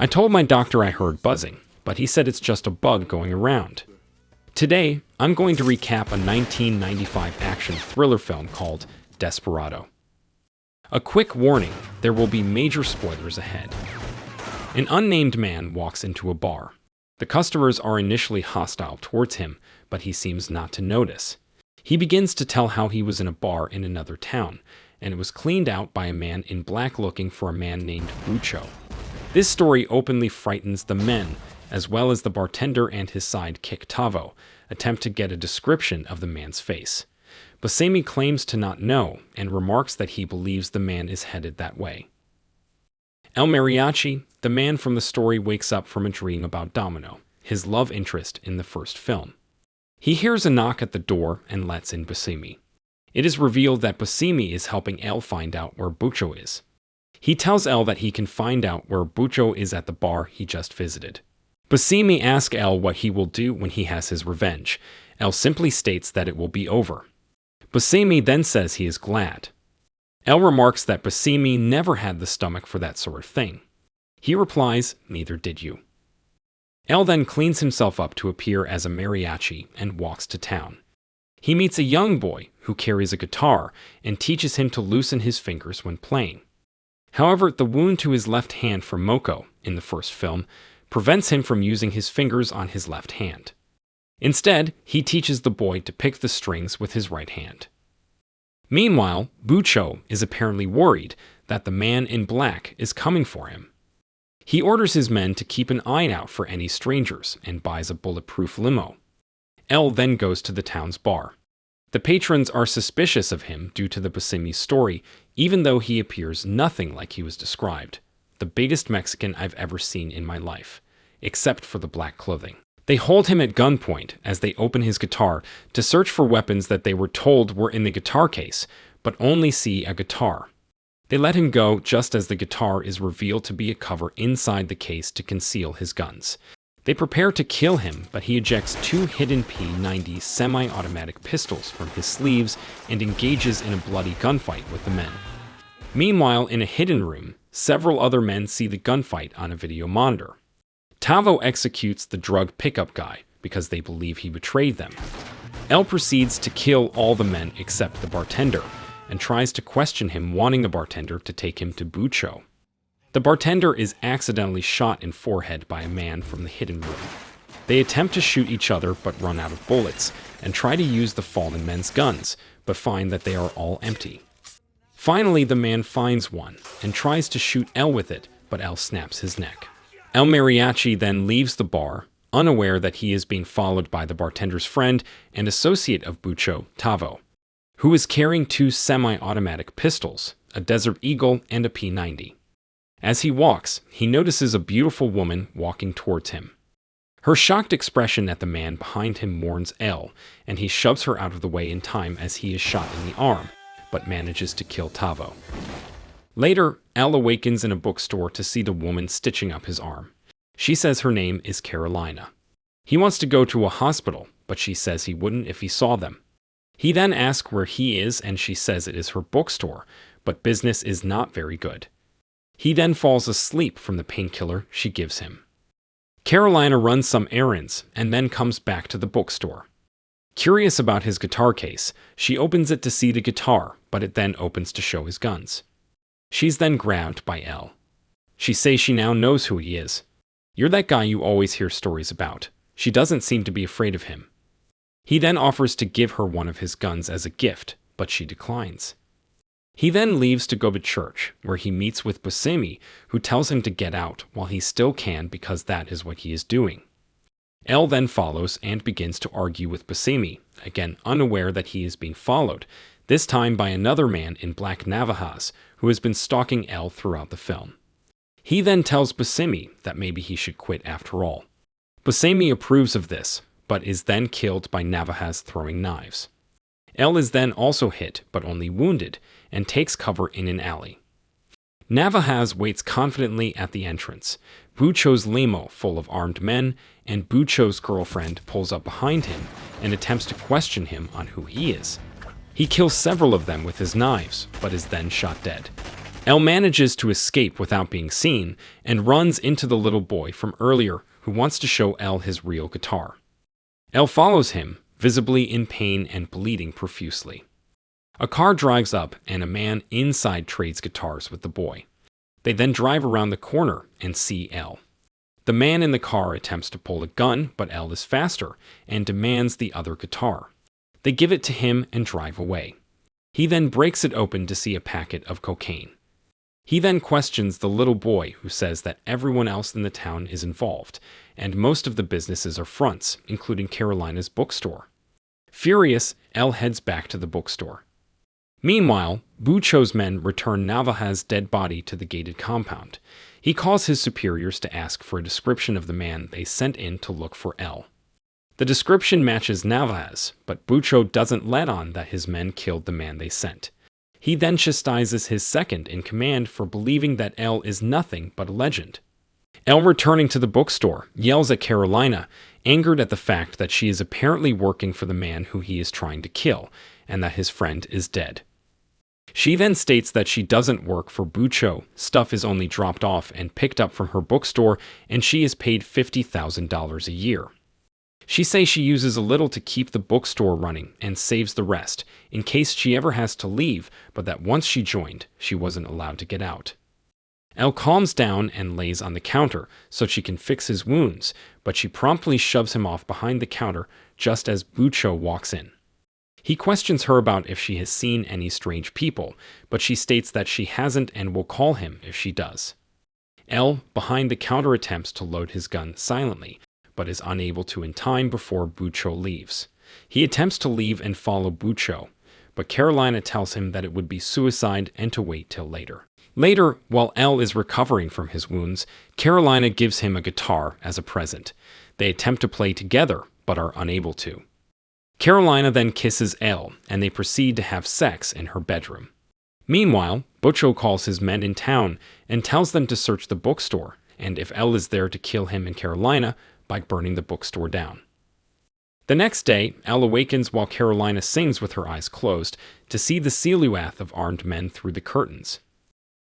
I told my doctor I heard buzzing, but he said it's just a bug going around. Today, I'm going to recap a 1995 action thriller film called Desperado. A quick warning, there will be major spoilers ahead. An unnamed man walks into a bar. The customers are initially hostile towards him, but he seems not to notice. He begins to tell how he was in a bar in another town, and it was cleaned out by a man in black looking for a man named Bucho. This story openly frightens the men, as well as the bartender and his sidekick Tavo, attempt to get a description of the man's face. Buscemi claims to not know, and remarks that he believes the man is headed that way. El Mariachi, the man from the story, wakes up from a dream about Domino, his love interest in the first film. He hears a knock at the door and lets in Buscemi. It is revealed that Buscemi is helping El find out where Bucho is. He tells El that he can find out where Bucho is at the bar he just visited. Buscemi asks El what he will do when he has his revenge. El simply states that it will be over. Buscemi then says he is glad. El remarks that Buscemi never had the stomach for that sort of thing. He replies, "Neither did you." El then cleans himself up to appear as a mariachi and walks to town. He meets a young boy who carries a guitar and teaches him to loosen his fingers when playing. However, the wound to his left hand from Moco, in the first film, prevents him from using his fingers on his left hand. Instead, he teaches the boy to pick the strings with his right hand. Meanwhile, Bucho is apparently worried that the man in black is coming for him. He orders his men to keep an eye out for any strangers and buys a bulletproof limo. El then goes to the town's bar. The patrons are suspicious of him due to the Buscemi story, even though he appears nothing like he was described. The biggest Mexican I've ever seen in my life, except for the black clothing. They hold him at gunpoint as they open his guitar to search for weapons that they were told were in the guitar case, but only see a guitar. They let him go just as the guitar is revealed to be a cover inside the case to conceal his guns. They prepare to kill him, but he ejects 2 hidden P90 semi-automatic pistols from his sleeves and engages in a bloody gunfight with the men. Meanwhile, in a hidden room, several other men see the gunfight on a video monitor. Tavo executes the drug pickup guy because they believe he betrayed them. El proceeds to kill all the men except the bartender and tries to question him, wanting the bartender to take him to Bucho. The bartender is accidentally shot in forehead by a man from the hidden room. They attempt to shoot each other but run out of bullets and try to use the fallen men's guns, but find that they are all empty. Finally, the man finds one and tries to shoot El with it, but El snaps his neck. El Mariachi then leaves the bar, unaware that he is being followed by the bartender's friend and associate of Bucho, Tavo, who is carrying 2 semi-automatic pistols, a Desert Eagle and a P90. As he walks, he notices a beautiful woman walking towards him. Her shocked expression at the man behind him warns El, and he shoves her out of the way in time as he is shot in the arm, but manages to kill Tavo. Later, El awakens in a bookstore to see the woman stitching up his arm. She says her name is Carolina. He wants to go to a hospital, but she says he wouldn't if he saw them. He then asks where he is, and she says it is her bookstore, but business is not very good. He then falls asleep from the painkiller she gives him. Carolina runs some errands and then comes back to the bookstore. Curious about his guitar case, she opens it to see the guitar, but it then opens to show his guns. She's then grabbed by El. She says she now knows who he is. "You're that guy you always hear stories about." She doesn't seem to be afraid of him. He then offers to give her one of his guns as a gift, but she declines. He then leaves to go to church, where he meets with Buscemi, who tells him to get out while he still can because that is what he is doing. El then follows and begins to argue with Buscemi, again unaware that he is being followed, this time by another man in black Navajas who has been stalking El throughout the film. He then tells Buscemi that maybe he should quit after all. Buscemi approves of this, but is then killed by Navajas throwing knives. El is then also hit, but only wounded, and takes cover in an alley. Navajas waits confidently at the entrance. Bucho's limo full of armed men, and Bucho's girlfriend pulls up behind him and attempts to question him on who he is. He kills several of them with his knives, but is then shot dead. El manages to escape without being seen and runs into the little boy from earlier who wants to show El his real guitar. El follows him, visibly in pain and bleeding profusely. A car drives up and a man inside trades guitars with the boy. They then drive around the corner and see El. The man in the car attempts to pull a gun, but El is faster and demands the other guitar. They give it to him and drive away. He then breaks it open to see a packet of cocaine. He then questions the little boy, who says that everyone else in the town is involved, and most of the businesses are fronts, including Carolina's bookstore. Furious, El heads back to the bookstore. Meanwhile, Bucho's men return Navajas' dead body to the gated compound. He calls his superiors to ask for a description of the man they sent in to look for El. The description matches Navajas, but Bucho doesn't let on that his men killed the man they sent. He then chastises his second in command for believing that El is nothing but a legend. El, returning to the bookstore, yells at Carolina, angered at the fact that she is apparently working for the man who he is trying to kill, and that his friend is dead. She then states that she doesn't work for Bucho, stuff is only dropped off and picked up from her bookstore, and she is paid $50,000 a year. She says she uses a little to keep the bookstore running and saves the rest, in case she ever has to leave, but that once she joined, she wasn't allowed to get out. El calms down and lays on the counter so she can fix his wounds, but she promptly shoves him off behind the counter just as Bucho walks in. He questions her about if she has seen any strange people, but she states that she hasn't and will call him if she does. El, behind the counter, attempts to load his gun silently, but is unable to in time before Bucho leaves. He attempts to leave and follow Bucho, but Carolina tells him that it would be suicide and to wait till later. Later, while El is recovering from his wounds, Carolina gives him a guitar as a present. They attempt to play together, but are unable to. Carolina then kisses El, and they proceed to have sex in her bedroom. Meanwhile, Bucho calls his men in town and tells them to search the bookstore, and if El is there, to kill him and Carolina by burning the bookstore down. The next day, El awakens while Carolina sings with her eyes closed to see the silhouette of armed men through the curtains.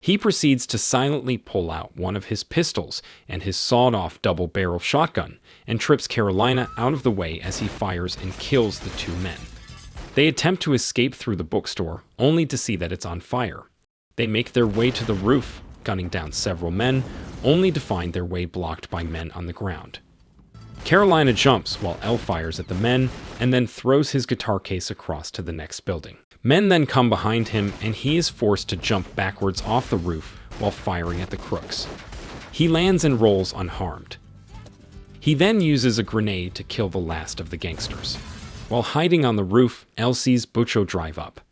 He proceeds to silently pull out one of his pistols and his sawed-off double-barrel shotgun and trips Carolina out of the way as he fires and kills the two men. They attempt to escape through the bookstore, only to see that it's on fire. They make their way to the roof, gunning down several men, only to find their way blocked by men on the ground. Carolina jumps while El fires at the men and then throws his guitar case across to the next building. Men then come behind him and he is forced to jump backwards off the roof while firing at the crooks. He lands and rolls unharmed. He then uses a grenade to kill the last of the gangsters. While hiding on the roof, El sees Bucho drive up.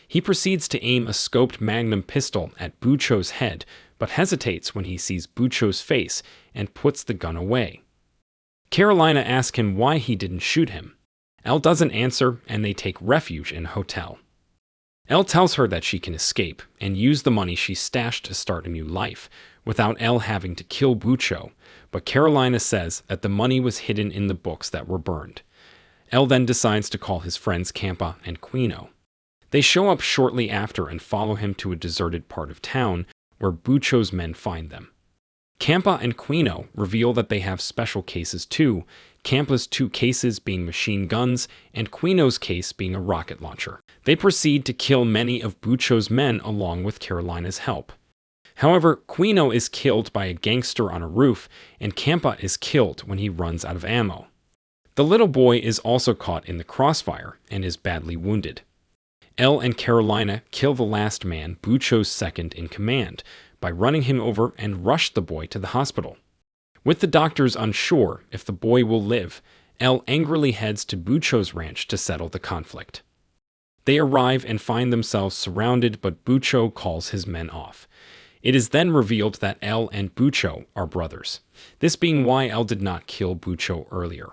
He proceeds to aim a scoped magnum pistol at Bucho's head, but hesitates when he sees Bucho's face and puts the gun away. Carolina asks him why he didn't shoot him. El doesn't answer, and they take refuge in a hotel. El tells her that she can escape and use the money she stashed to start a new life, without El having to kill Bucho, but Carolina says that the money was hidden in the books that were burned. El then decides to call his friends Campa and Quino. They show up shortly after and follow him to a deserted part of town, where Bucho's men find them. Campa and Quino reveal that they have special cases too, Campa's 2 cases being machine guns, and Quino's case being a rocket launcher. They proceed to kill many of Bucho's men along with Carolina's help. However, Quino is killed by a gangster on a roof, and Campa is killed when he runs out of ammo. The little boy is also caught in the crossfire and is badly wounded. El and Carolina kill the last man, Bucho's second in command, by running him over and rush the boy to the hospital. With the doctors unsure if the boy will live, El angrily heads to Bucho's ranch to settle the conflict. They arrive and find themselves surrounded, but Bucho calls his men off. It is then revealed that El and Bucho are brothers, this being why El did not kill Bucho earlier.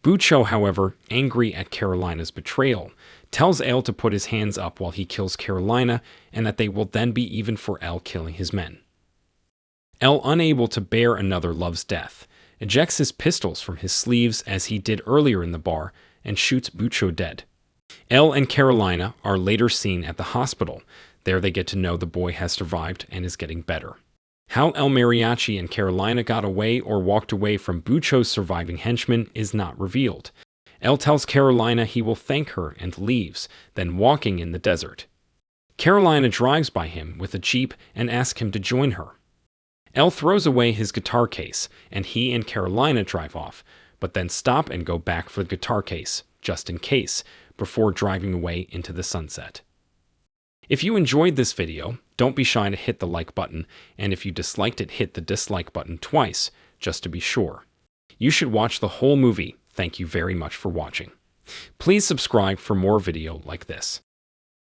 Bucho, however, angry at Carolina's betrayal, tells El to put his hands up while he kills Carolina, and that they will then be even for El killing his men. El, unable to bear another love's death, ejects his pistols from his sleeves as he did earlier in the bar and shoots Bucho dead. El and Carolina are later seen at the hospital. There they get to know the boy has survived and is getting better. How El Mariachi and Carolina got away or walked away from Bucho's surviving henchman is not revealed. El tells Carolina he will thank her and leaves, then walking in the desert. Carolina drives by him with a jeep and asks him to join her. El throws away his guitar case, and he and Carolina drive off, but then stop and go back for the guitar case, just in case, before driving away into the sunset. If you enjoyed this video, don't be shy to hit the like button, and if you disliked it, hit the dislike button twice, just to be sure. You should watch the whole movie. Thank you very much for watching. Please subscribe for more video like this.